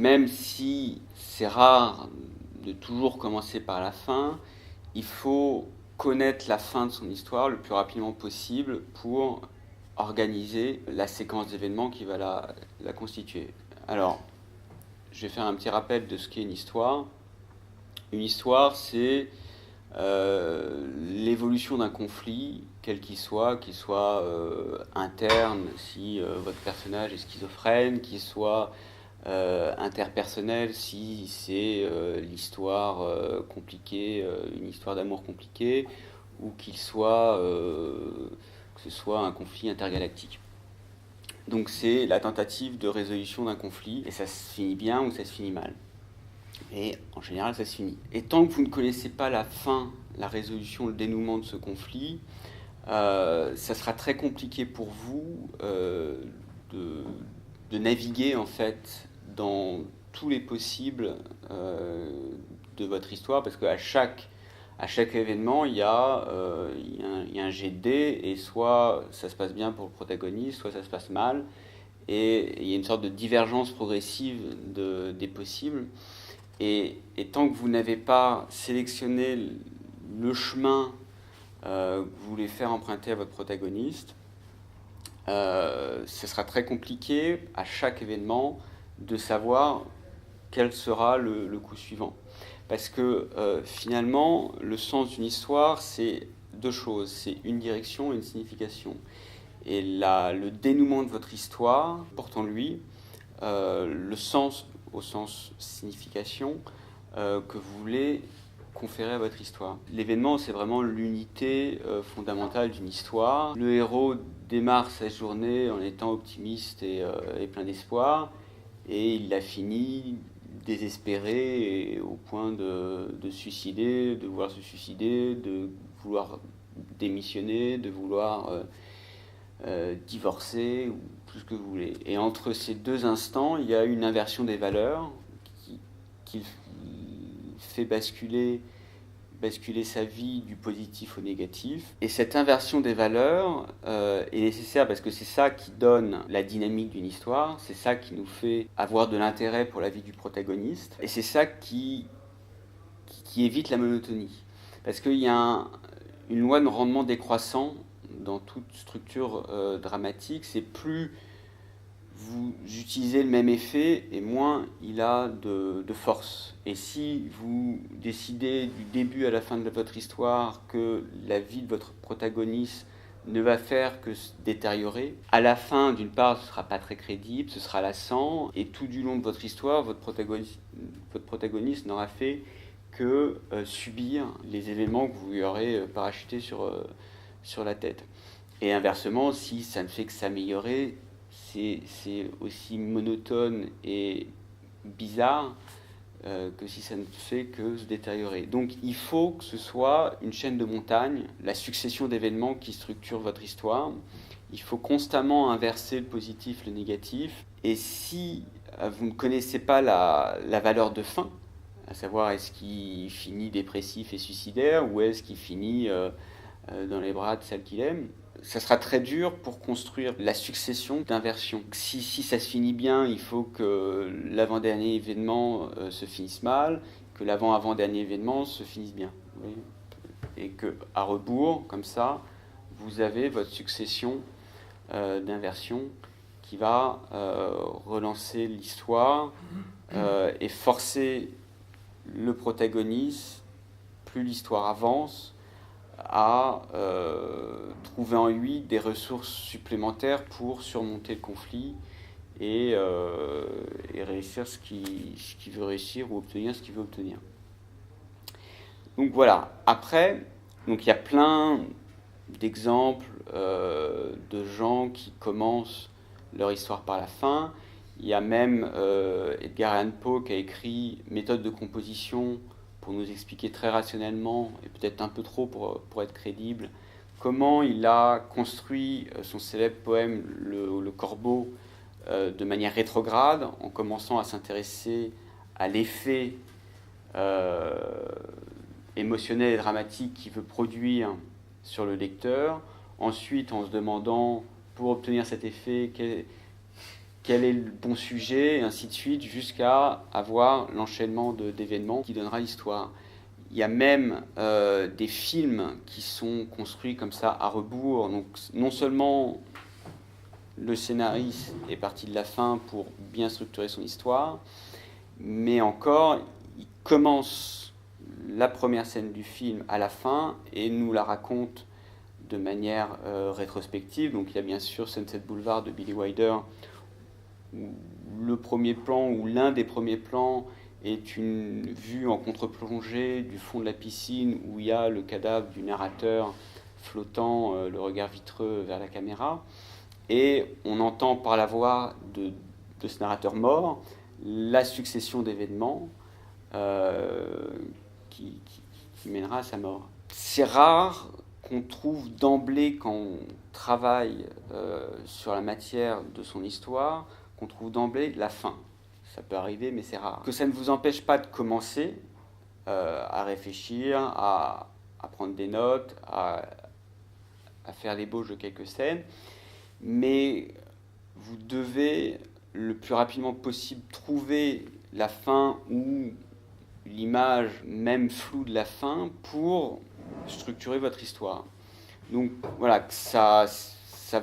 même si c'est rare de toujours commencer par la fin, il faut connaître la fin de son histoire le plus rapidement possible pour organiser la séquence d'événements qui va la constituer. Alors, je vais faire un petit rappel de ce qu'est une histoire. Une histoire, c'est l'évolution d'un conflit, quel qu'il soit interne, si votre personnage est schizophrène, qu'il soit interpersonnel, si c'est l'histoire compliquée, une histoire d'amour compliquée, ou que ce soit un conflit intergalactique. Donc c'est la tentative de résolution d'un conflit, et ça se finit bien ou ça se finit mal. Et en général, ça se finit. Et tant que vous ne connaissez pas la fin, la résolution, le dénouement de ce conflit, ça sera très compliqué pour vous de naviguer en fait dans tous les possibles de votre histoire, parce qu'à chaque événement, il y a un jet de dés, et soit ça se passe bien pour le protagoniste, soit ça se passe mal, et il y a une sorte de divergence progressive des possibles. Et tant que vous n'avez pas sélectionné le chemin que vous voulez faire emprunter à votre protagoniste, ce sera très compliqué à chaque événement de savoir quel sera le coup suivant. Parce que finalement, le sens d'une histoire, c'est deux choses. C'est une direction et une signification. Et le dénouement de votre histoire porte en lui le sens, au sens signification, que vous voulez conférer à votre histoire. L'événement, c'est vraiment l'unité fondamentale d'une histoire. Le héros démarre sa journée en étant optimiste et plein d'espoir, et il la finit désespéré et au point de suicider, de vouloir se suicider, de vouloir démissionner, de vouloir divorcer, ou tout ce que vous voulez. Et entre ces deux instants, il y a une inversion des valeurs qui fait basculer sa vie du positif au négatif. Et cette inversion des valeurs est nécessaire parce que c'est ça qui donne la dynamique d'une histoire, c'est ça qui nous fait avoir de l'intérêt pour la vie du protagoniste, et c'est ça qui évite la monotonie. Parce qu'il y a une loi de rendement décroissant dans toute structure dramatique, c'est plus vous utilisez le même effet et moins il a de force. Et si vous décidez du début à la fin de votre histoire que la vie de votre protagoniste ne va faire que se détériorer, à la fin, d'une part, ce ne sera pas très crédible, ce sera lassant, et tout du long de votre histoire, votre protagoniste n'aura fait que subir les événements que vous lui aurez parachutés sur la tête. Et inversement, si ça ne fait que s'améliorer, c'est aussi monotone et bizarre que si ça ne fait que se détériorer. Donc il faut que ce soit une chaîne de montagnes, la succession d'événements qui structure votre histoire. Il faut constamment inverser le positif, le négatif. Et si vous ne connaissez pas la valeur de fin, à savoir est-ce qu'il finit dépressif et suicidaire ou est-ce qu'il finit dans les bras de celle qu'il aime, ça sera très dur pour construire la succession d'inversions. Si ça se finit bien, il faut que l'avant-dernier événement se finisse mal, que l'avant-avant-dernier événement se finisse bien. Oui. Et qu'à rebours, comme ça, vous avez votre succession d'inversions qui va relancer l'histoire et forcer le protagoniste, plus l'histoire avance, à trouver en lui des ressources supplémentaires pour surmonter le conflit et réussir ce qu'il veut réussir ou obtenir ce qu'il veut obtenir. Donc voilà. Après, donc il y a plein d'exemples de gens qui commencent leur histoire par la fin. Il y a même Edgar Allan Poe qui a écrit Méthode de composition pour nous expliquer très rationnellement, et peut-être un peu trop pour être crédible, comment il a construit son célèbre poème Le Corbeau de manière rétrograde, en commençant à s'intéresser à l'effet émotionnel et dramatique qu'il veut produire sur le lecteur, ensuite en se demandant, pour obtenir cet effet, quel est le bon sujet, et ainsi de suite, jusqu'à avoir l'enchaînement d'événements qui donnera l'histoire. Il y a même des films qui sont construits comme ça à rebours. Donc non seulement le scénariste est parti de la fin pour bien structurer son histoire, mais encore, il commence la première scène du film à la fin et nous la raconte de manière rétrospective. Donc il y a bien sûr Sunset Boulevard de Billy Wilder, où le premier plan ou l'un des premiers plans est une vue en contre-plongée du fond de la piscine où il y a le cadavre du narrateur flottant, le regard vitreux vers la caméra. Et on entend par la voix de ce narrateur mort la succession d'événements qui mènera à sa mort. C'est rare qu'on trouve d'emblée, quand on travaille sur la matière de son histoire, qu'on trouve d'emblée la fin. Ça peut arriver, mais c'est rare. Que ça ne vous empêche pas de commencer à réfléchir, à prendre des notes, à faire l'ébauche de quelques scènes, mais vous devez le plus rapidement possible trouver la fin ou l'image même floue de la fin pour structurer votre histoire. Donc voilà, que ça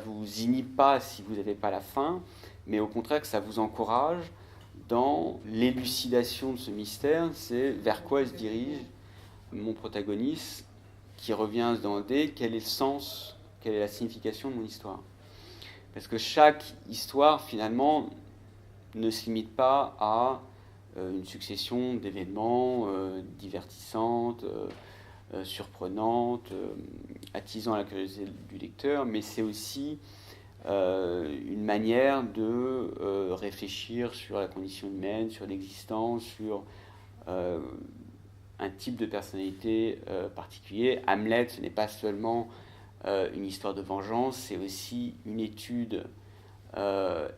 vous inhibe pas si vous n'avez pas la fin, mais au contraire que ça vous encourage dans l'élucidation de ce mystère. C'est vers quoi se dirige mon protagoniste, qui revient à se demander quel est le sens, quelle est la signification de mon histoire. Parce que chaque histoire, finalement, ne se limite pas à une succession d'événements divertissantes, surprenantes, attisant la curiosité du lecteur, mais c'est aussi une manière de réfléchir sur la condition humaine, sur l'existence, sur un type de personnalité particulier. Hamlet, ce n'est pas seulement une histoire de vengeance, c'est aussi une étude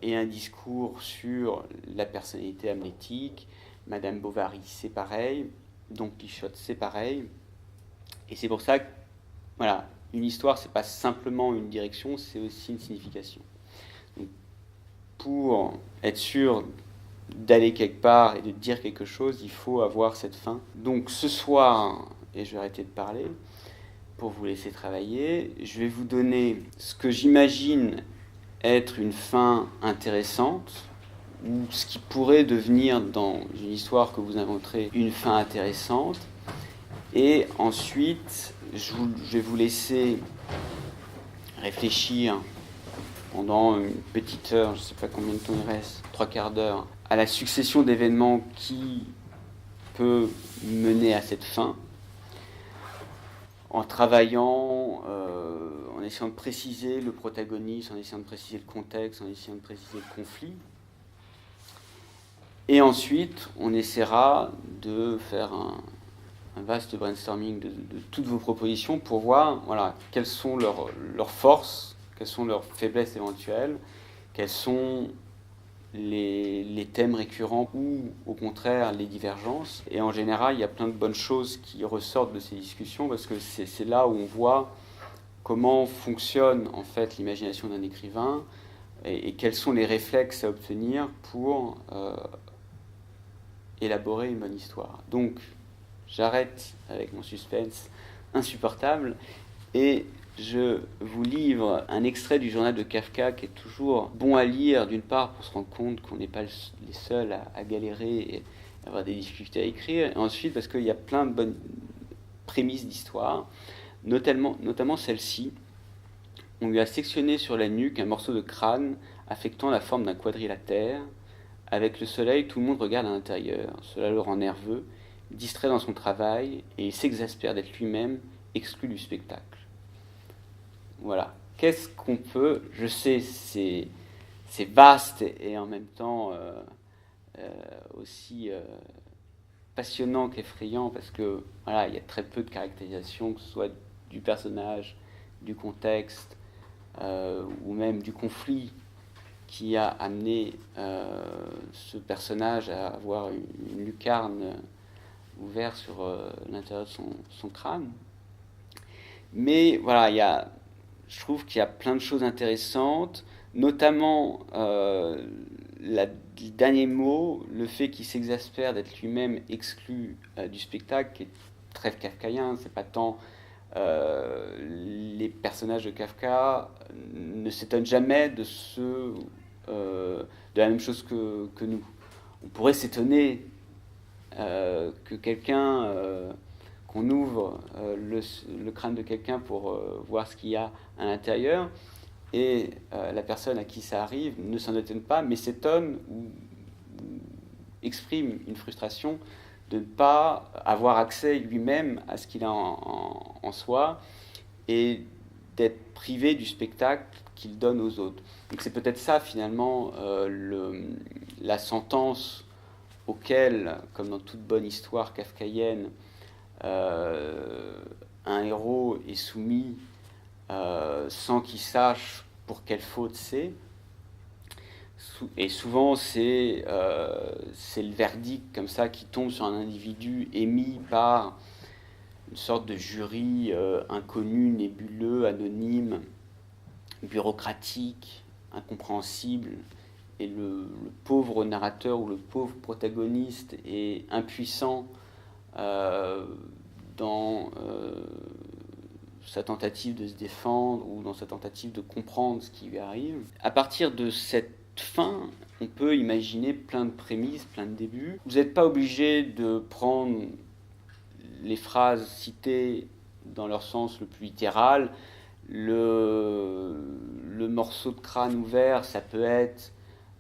et un discours sur la personnalité hamlétique. Madame Bovary, c'est pareil. Don Quichotte, c'est pareil. Et c'est pour ça que, voilà, une histoire, c'est pas simplement une direction, c'est aussi une signification. Donc, pour être sûr d'aller quelque part et de dire quelque chose, il faut avoir cette fin. Donc ce soir, et je vais arrêter de parler pour vous laisser travailler, je vais vous donner ce que j'imagine être une fin intéressante, ou ce qui pourrait devenir dans une histoire que vous inventerez une fin intéressante. Et ensuite, je vais vous laisser réfléchir pendant une petite heure, je ne sais pas combien de temps il reste, 3/4 d'heure, à la succession d'événements qui peut mener à cette fin, en travaillant, en essayant de préciser le protagoniste, en essayant de préciser le contexte, en essayant de préciser le conflit. Et ensuite, on essaiera de faire un vaste brainstorming de toutes vos propositions pour voir, voilà, quelles sont leurs forces, quelles sont leurs faiblesses éventuelles, quels sont les thèmes récurrents ou au contraire les divergences. Et en général, il y a plein de bonnes choses qui ressortent de ces discussions, parce que c'est là où on voit comment fonctionne en fait l'imagination d'un écrivain et quels sont les réflexes à obtenir pour élaborer une bonne histoire. Donc j'arrête avec mon suspense insupportable et je vous livre un extrait du journal de Kafka qui est toujours bon à lire, d'une part pour se rendre compte qu'on n'est pas les seuls à galérer et avoir des difficultés à écrire, et ensuite parce qu'il y a plein de bonnes prémices d'histoire, notamment celle-ci. On lui a sectionné sur la nuque un morceau de crâne affectant la forme d'un quadrilatère. Avec le soleil, tout le monde regarde à l'intérieur. Cela le rend nerveux, distrait dans son travail, et il s'exaspère d'être lui-même exclu du spectacle. Voilà. Qu'est-ce qu'on peut... Je sais, c'est vaste et en même temps aussi passionnant qu'effrayant, parce que voilà, il y a très peu de caractérisation, que ce soit du personnage, du contexte, ou même du conflit qui a amené ce personnage à avoir une lucarne ouverte sur l'intérieur de son crâne. Mais voilà, je trouve qu'il y a plein de choses intéressantes, notamment le dernier mot, le fait qu'il s'exaspère d'être lui-même exclu du spectacle, qui est très kafkaïen. C'est pas tant les personnages de Kafka ne s'étonnent jamais de la même chose que nous. On pourrait s'étonner que quelqu'un, qu'on ouvre le crâne de quelqu'un pour voir ce qu'il y a à l'intérieur, et la personne à qui ça arrive ne s'en étonne pas, mais s'étonne ou exprime une frustration de ne pas avoir accès lui-même à ce qu'il a en soi et d'être privé du spectacle qu'il donne aux autres. Donc c'est peut-être ça finalement la sentence auquel, comme dans toute bonne histoire kafkaïenne, un héros est soumis sans qu'il sache pour quelle faute c'est. Et souvent, c'est le verdict comme ça qui tombe sur un individu émis par une sorte de jury inconnu, nébuleux, anonyme, bureaucratique, incompréhensible. Et le pauvre narrateur ou le pauvre protagoniste est impuissant dans sa tentative de se défendre ou dans sa tentative de comprendre ce qui lui arrive. À partir de cette fin, on peut imaginer plein de prémices, plein de débuts. Vous n'êtes pas obligé de prendre les phrases citées dans leur sens le plus littéral. Le morceau de crâne ouvert, ça peut être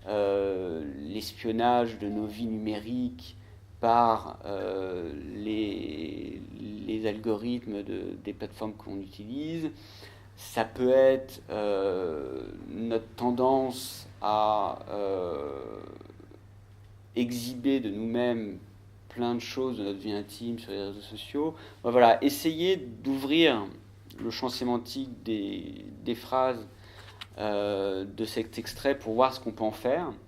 l'espionnage de nos vies numériques par les algorithmes des plateformes qu'on utilise. Ça peut être notre tendance à exhiber de nous-mêmes plein de choses de notre vie intime sur les réseaux sociaux. Voilà, essayer d'ouvrir le champ sémantique des phrases de cet extrait pour voir ce qu'on peut en faire.